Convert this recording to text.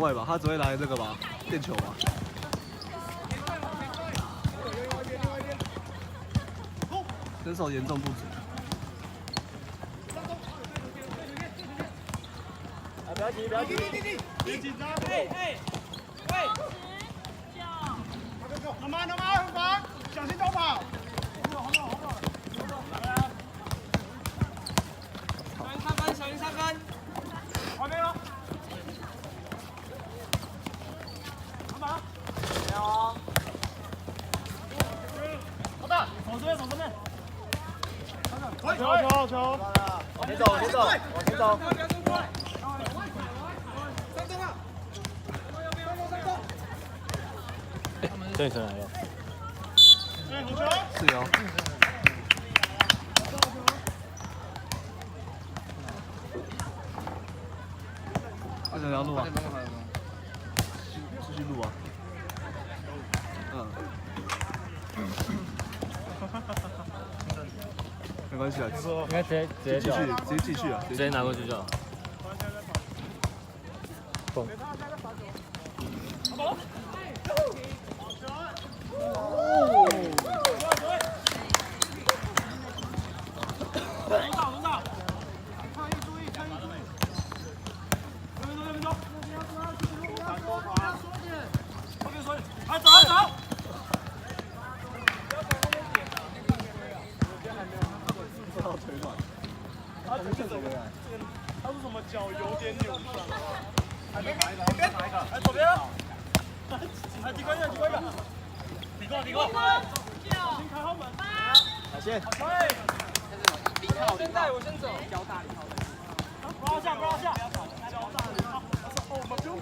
会吧，他只会来这个吧，垫球吧。身手严重不足。不要急，不要急，别紧张。哎！慢慢，很忙，小心偷跑。小心3分。还没有。干嘛？没有啊。老大，走这边。球。往前走，往前走。这里来了。是哦。为什么要录啊？继续录啊。没关系啊，应该直接继续啊，直接拿过去就好。蹦。他是什么脚有点扭伤？还没哪一个？来左边。来几个？比过。先开后门。来先。现在我先走。脚大里靠。不要下。脚大里靠。我们不用